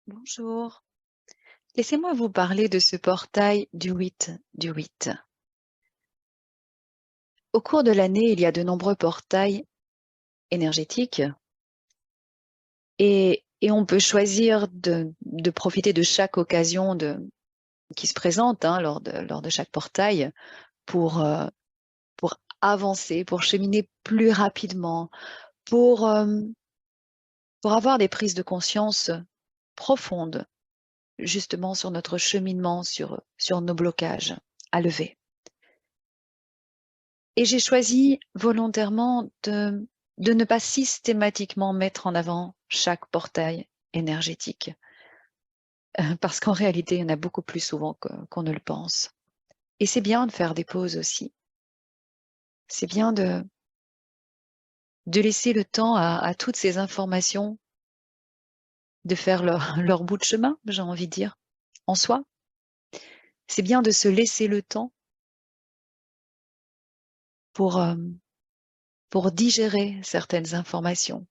Bonjour. Laissez-moi vous parler de ce portail du 8 du 8. Au cours de l'année, il y a de nombreux portails énergétiques et on peut choisir de profiter de chaque occasion qui se présente lors de chaque portail pour, pour avancer, pour cheminer plus rapidement, pour, euh, pour avoir des prises de conscience profondes, justement sur notre cheminement, sur nos blocages à lever. Et j'ai choisi volontairement de ne pas systématiquement mettre en avant chaque portail énergétique, parce qu'en réalité, il y en a beaucoup plus souvent qu'on ne le pense. Et c'est bien de faire des pauses aussi. C'est bien de laisser le temps à toutes ces informations de faire leur bout de chemin, j'ai envie de dire, en soi. C'est bien de se laisser le temps pour, euh, pour digérer certaines informations,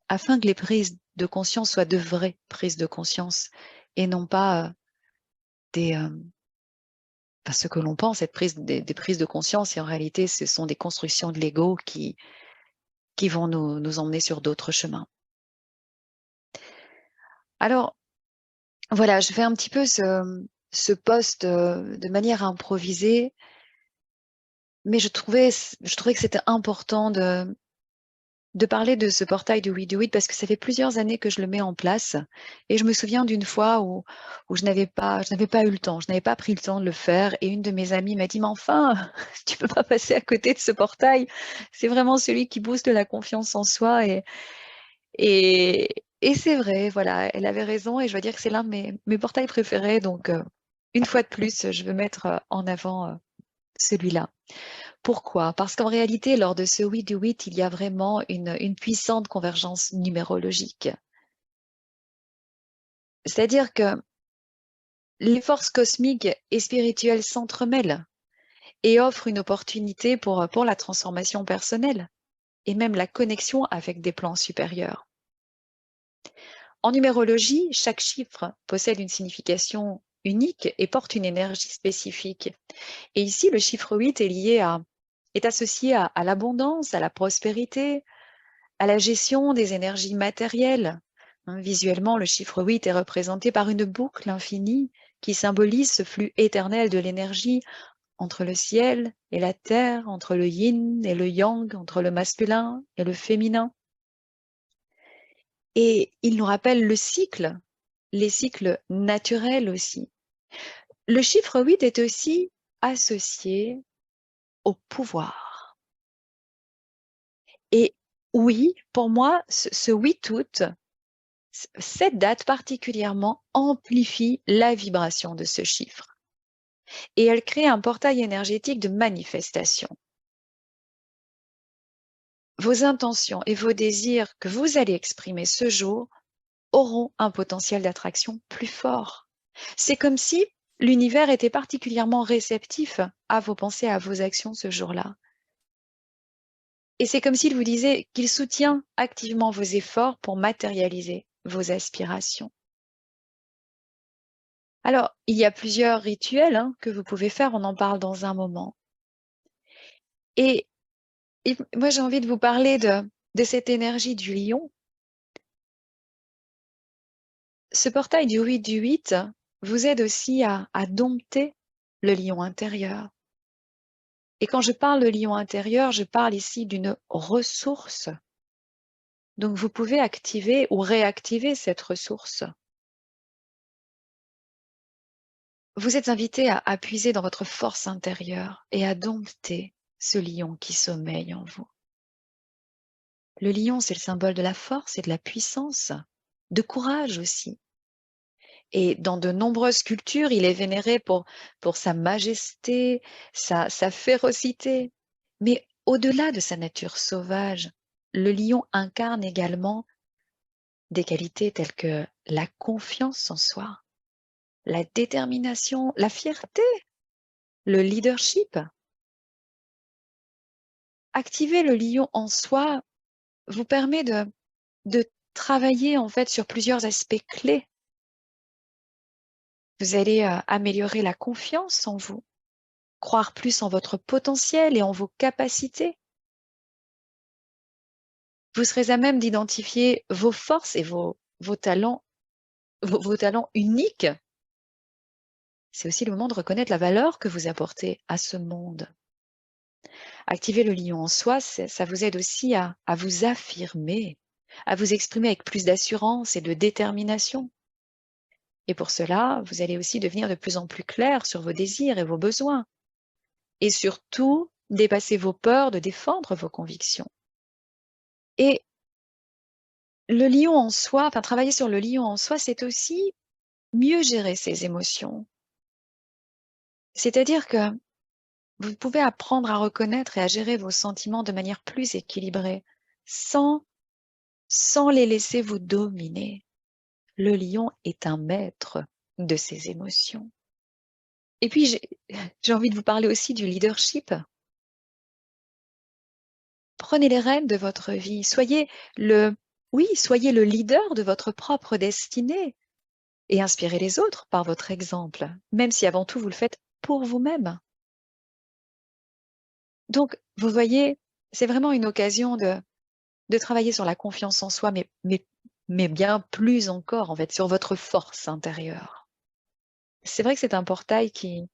afin que les prises de conscience soient de vraies prises de conscience et non pas des, ce que l'on pense être des prises de conscience, et en réalité, ce sont des constructions de l'ego qui vont nous emmener sur d'autres chemins. Alors, voilà, je fais un petit peu ce post de manière improvisée, mais je trouvais que c'était important de parler de ce portail du We Do It parce que ça fait plusieurs années que je le mets en place et je me souviens d'une fois où je n'avais pas eu le temps, je n'avais pas pris le temps de le faire et une de mes amies m'a dit: «Mais enfin, tu peux pas passer à côté de ce portail, c'est vraiment celui qui booste la confiance en soi» et c'est vrai, voilà, elle avait raison et je dois dire que c'est l'un de mes portails préférés donc une fois de plus, je veux mettre, en avant, celui-là. Pourquoi? Parce qu'en réalité, lors de ce We Do It, il y a vraiment une puissante convergence numérologique. C'est-à-dire que les forces cosmiques et spirituelles s'entremêlent et offrent une opportunité pour la transformation personnelle et même la connexion avec des plans supérieurs. En numérologie, chaque chiffre possède une signification unique et porte une énergie spécifique. Et ici, le chiffre 8 est associé à l'abondance, à la prospérité, à la gestion des énergies matérielles. Visuellement, le chiffre 8 est représenté par une boucle infinie qui symbolise ce flux éternel de l'énergie entre le ciel et la terre, entre le yin et le yang, entre le masculin et le féminin. Et il nous rappelle le cycle, les cycles naturels aussi. Le chiffre 8 est aussi associé au pouvoir. Et oui, pour moi, ce 8 août, cette date particulièrement amplifie la vibration de ce chiffre et elle crée un portail énergétique de manifestation. Vos intentions et vos désirs que vous allez exprimer ce jour auront un potentiel d'attraction plus fort. C'est comme si l'univers était particulièrement réceptif à vos pensées, à vos actions ce jour-là. Et c'est comme s'il vous disait qu'il soutient activement vos efforts pour matérialiser vos aspirations. Alors, il y a plusieurs rituels que vous pouvez faire, on en parle dans un moment. Et, et moi, j'ai envie de vous parler de cette énergie du lion. Ce portail du 8 du 8 vous aide aussi à dompter le lion intérieur. Et quand je parle de lion intérieur, je parle ici d'une ressource. Donc, vous pouvez activer ou réactiver cette ressource. Vous êtes invité à puiser dans votre force intérieure et à dompter ce lion qui sommeille en vous. Le lion, c'est le symbole de la force et de la puissance, de courage aussi. Et dans de nombreuses cultures, il est vénéré pour sa majesté, sa férocité. Mais au-delà de sa nature sauvage, le lion incarne également des qualités telles que la confiance en soi, la détermination, la fierté, le leadership. Activer le lion en soi vous permet de travailler en fait sur plusieurs aspects clés. Vous allez améliorer la confiance en vous, croire plus en votre potentiel et en vos capacités. Vous serez à même d'identifier vos forces et vos talents, vos talents uniques. C'est aussi le moment de reconnaître la valeur que vous apportez à ce monde. Activer le lion en soi, ça vous aide aussi à vous affirmer, à vous exprimer avec plus d'assurance et de détermination. Et pour cela, vous allez aussi devenir de plus en plus clair sur vos désirs et vos besoins. Et surtout, dépasser vos peurs de défendre vos convictions. Et le lion en soi, enfin travailler sur le lion en soi, c'est aussi mieux gérer ses émotions. C'est-à-dire que vous pouvez apprendre à reconnaître et à gérer vos sentiments de manière plus équilibrée, sans les laisser vous dominer. Le lion est un maître de ses émotions. Et puis, j'ai envie de vous parler aussi du leadership. Prenez les rênes de votre vie. Soyez soyez le leader de votre propre destinée et inspirez les autres par votre exemple, même si avant tout vous le faites pour vous-même. Donc, vous voyez, c'est vraiment une occasion de travailler sur la confiance en soi, mais bien plus encore, en fait, sur votre force intérieure. C'est vrai que c'est un portail qui,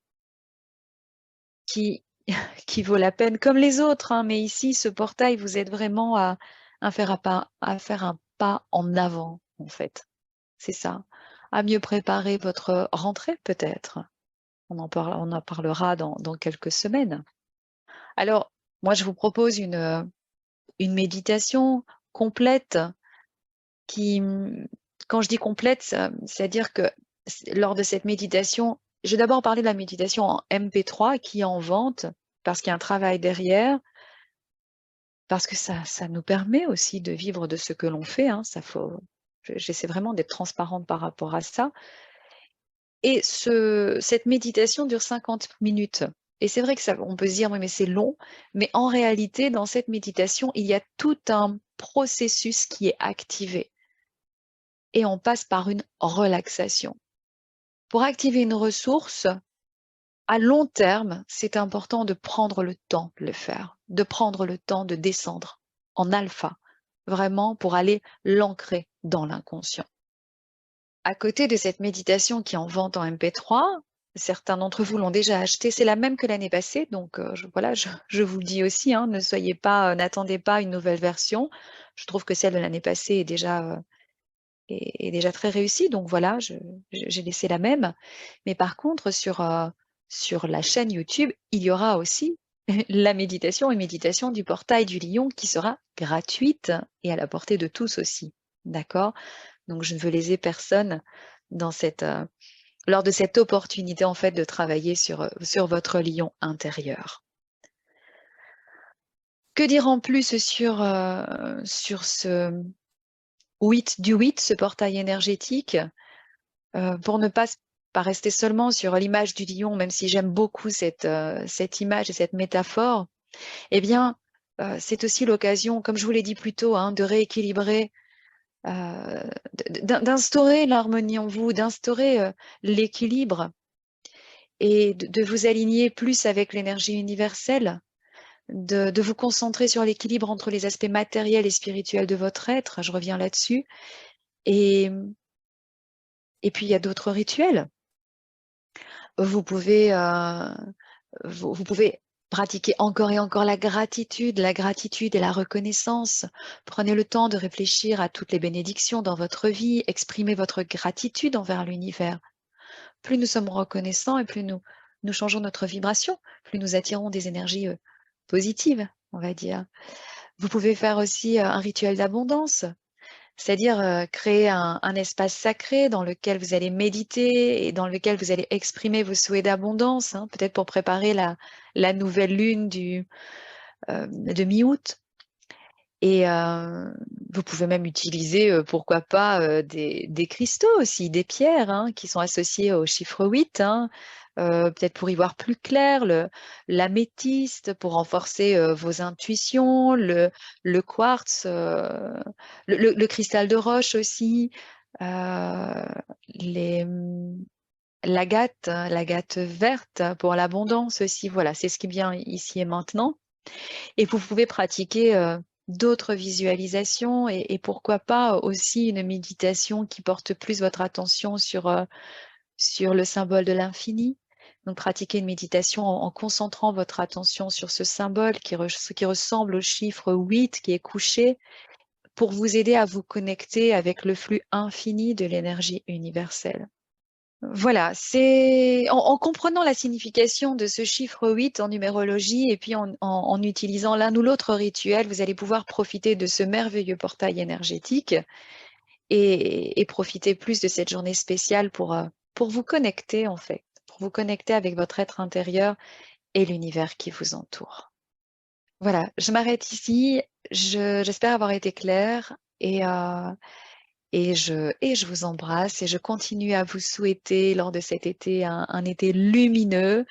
qui vaut la peine, comme les autres, hein, mais ici, ce portail vous aide vraiment à faire un pas en avant, en fait. C'est ça. À mieux préparer votre rentrée, peut-être. On en parlera dans quelques semaines. Alors, moi, je vous propose une méditation complète qui, quand je dis complète, c'est-à-dire que lors de cette méditation, je vais d'abord parler de la méditation en MP3 qui est en vente, parce qu'il y a un travail derrière, parce que ça nous permet aussi de vivre de ce que l'on fait, hein, j'essaie vraiment d'être transparente par rapport à ça. Et cette méditation dure 50 minutes. Et c'est vrai que on peut se dire, oui, mais c'est long. Mais en réalité, dans cette méditation, il y a tout un processus qui est activé. Et on passe par une relaxation. Pour activer une ressource, à long terme, c'est important de prendre le temps de le faire, de prendre le temps de descendre en alpha, vraiment pour aller l'ancrer dans l'inconscient. À côté de cette méditation qui est en vente en MP3, certains d'entre vous l'ont déjà achetée, c'est la même que l'année passée, donc voilà, je vous le dis aussi, hein, n'attendez pas une nouvelle version. Je trouve que celle de l'année passée est déjà très réussie, donc voilà, j'ai laissé la même. Mais par contre, sur la chaîne YouTube, il y aura aussi la méditation et méditation du portail du lion qui sera gratuite et à la portée de tous aussi. D'accord? Donc, je ne veux léser personne lors de cette opportunité, en fait, de travailler sur votre lion intérieur. Que dire en plus sur ce 8, ce portail énergétique, pour ne pas rester seulement sur l'image du lion, même si j'aime beaucoup cette image et cette métaphore, eh bien, c'est aussi l'occasion, comme je vous l'ai dit plus tôt, hein, de rééquilibrer, d'instaurer l'harmonie en vous, d'instaurer l'équilibre et de vous aligner plus avec l'énergie universelle, de vous concentrer sur l'équilibre entre les aspects matériels et spirituels de votre être, je reviens là-dessus, et puis il y a d'autres rituels. Vous pouvez, vous pouvez pratiquer encore et encore la gratitude et la reconnaissance. Prenez le temps de réfléchir à toutes les bénédictions dans votre vie, exprimez votre gratitude envers l'univers. Plus nous sommes reconnaissants et plus nous changeons notre vibration, plus nous attirons des énergies positives, on va dire. Vous pouvez faire aussi un rituel d'abondance, c'est-à-dire créer un espace sacré dans lequel vous allez méditer et dans lequel vous allez exprimer vos souhaits d'abondance, hein, peut-être pour préparer la nouvelle lune de mi-août. Et vous pouvez même utiliser, pourquoi pas, des cristaux aussi, des pierres, hein, qui sont associées au chiffre 8, hein, peut-être pour y voir plus clair, l'améthyste pour renforcer vos intuitions, le quartz, le cristal de roche aussi, euh, les, l'agate verte pour l'abondance aussi. Voilà, c'est ce qui vient ici et maintenant. Et vous pouvez pratiquer d'autres visualisations et pourquoi pas aussi une méditation qui porte plus votre attention sur le symbole de l'infini. Donc, pratiquer une méditation en concentrant votre attention sur ce symbole qui ressemble au chiffre 8 qui est couché pour vous aider à vous connecter avec le flux infini de l'énergie universelle. Voilà, c'est en comprenant la signification de ce chiffre 8 en numérologie et puis en utilisant l'un ou l'autre rituel, vous allez pouvoir profiter de ce merveilleux portail énergétique et profiter plus de cette journée spéciale pour vous connecter en fait, pour vous connecter avec votre être intérieur et l'univers qui vous entoure. Voilà, je m'arrête ici. J'espère avoir été claire et je vous embrasse et je continue à vous souhaiter lors de cet été un été lumineux,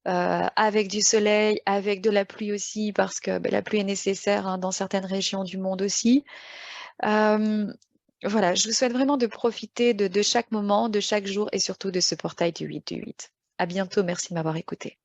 avec du soleil, avec de la pluie aussi, parce que la pluie est nécessaire hein, dans certaines régions du monde aussi. Euh, voilà, je vous souhaite vraiment de profiter de chaque moment, de chaque jour et surtout de ce portail du 8 du 8. À bientôt, merci de m'avoir écouté.